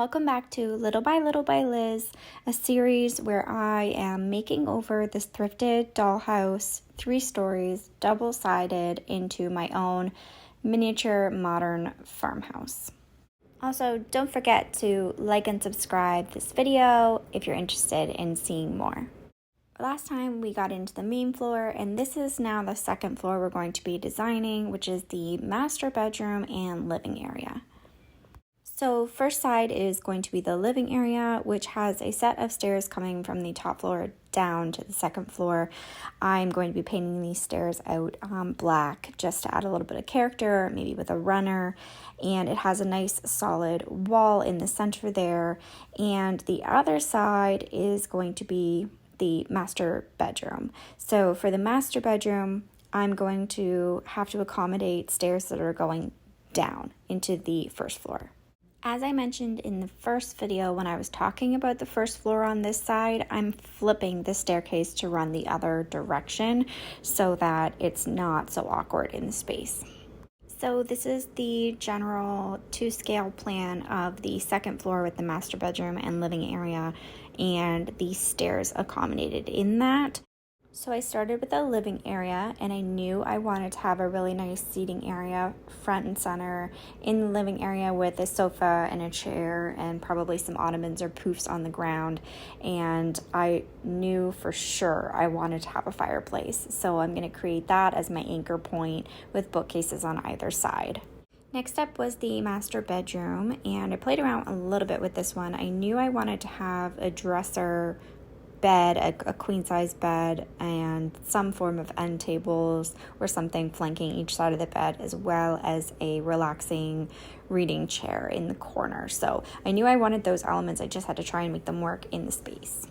Welcome back to Little by Little by Liz, a series where I am making over this thrifted dollhouse, 3 stories, double-sided, into my own miniature modern farmhouse. Also, don't forget to like and subscribe this video if you're interested in seeing more. Last time we got into the main floor, and this is now the second floor we're going to be designing, which is the master bedroom and living area. So first side is going to be the living area, which has a set of stairs coming from the top floor down to the second floor. I'm going to be painting these stairs out black just to add a little bit of character, maybe with a runner. And it has a nice solid wall in the center there. And the other side is going to be the master bedroom. So for the master bedroom, I'm going to have to accommodate stairs that are going down into the first floor. As I mentioned in the first video when I was talking about the first floor on this side, I'm flipping the staircase to run the other direction so that it's not so awkward in the space. So this is the general 2-scale plan of the second floor with the master bedroom and living area and the stairs accommodated in that. So I started with the living area, and I knew I wanted to have a really nice seating area front and center in the living area with a sofa and a chair and probably some ottomans or poofs on the ground. And I knew for sure I wanted to have a fireplace. So I'm going to create that as my anchor point with bookcases on either side. Next up was the master bedroom, and I played around a little bit with this one. I knew I wanted to have a dresser bed, a queen size bed, and some form of end tables or something flanking each side of the bed, as well as a relaxing reading chair in the corner. So I knew I wanted those elements. I just had to try and make them work in the space.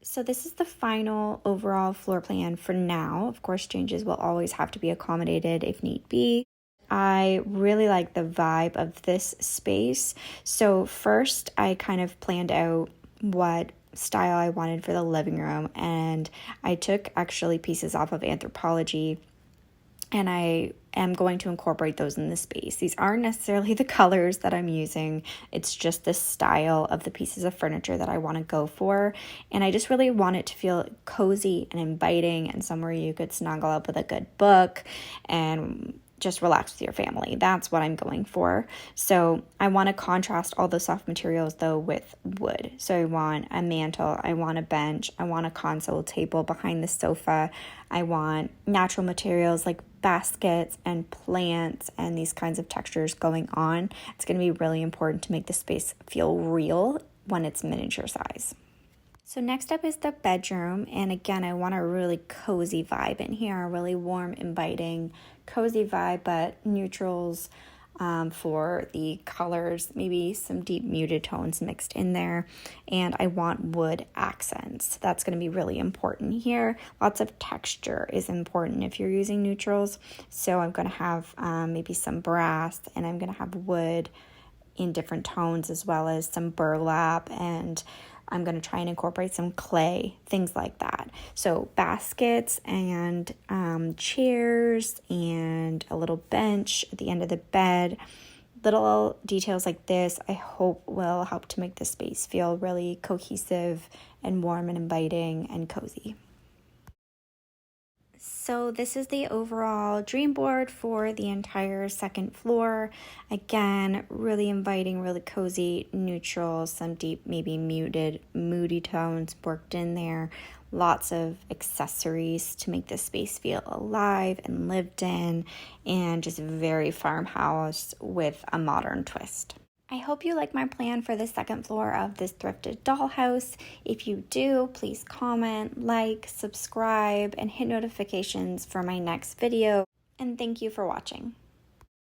So this is the final overall floor plan for now. Of course, changes will always have to be accommodated if need be. I really like the vibe of this space. So first, I kind of planned out what style I wanted for the living room, and I took actually pieces off of Anthropology, and I am going to incorporate those in the space. These aren't necessarily the colors that I'm using. It's just the style of the pieces of furniture that I want to go for. And I just really want it to feel cozy and inviting and somewhere you could snuggle up with a good book and just relax with your family. That's what I'm going for. So I want to contrast all the soft materials though with wood. So I want a mantle, I want a bench, I want a console table behind the sofa. I want natural materials like baskets and plants and these kinds of textures going on. It's going to be really important to make the space feel real when it's miniature size. So next up is the bedroom, and again, I want a really cozy vibe in here, a really warm, inviting, cozy vibe, but neutrals for the colors, maybe some deep muted tones mixed in there, and I want wood accents. That's going to be really important here. Lots of texture is important if you're using neutrals, so I'm going to have maybe some brass, and I'm going to have wood in different tones, as well as some burlap, and I'm going to try and incorporate some clay, things like that. So baskets and chairs and a little bench at the end of the bed. Little details like this, I hope, will help to make the space feel really cohesive and warm and inviting and cozy. So this is the overall dream board for the entire second floor. Again, really inviting, really cozy, neutral, some deep, maybe muted, moody tones worked in there. Lots of accessories to make the space feel alive and lived in, and just very farmhouse with a modern twist. I hope you like my plan for the second floor of this thrifted dollhouse. If you do, please comment, like, subscribe, and hit notifications for my next video. And thank you for watching.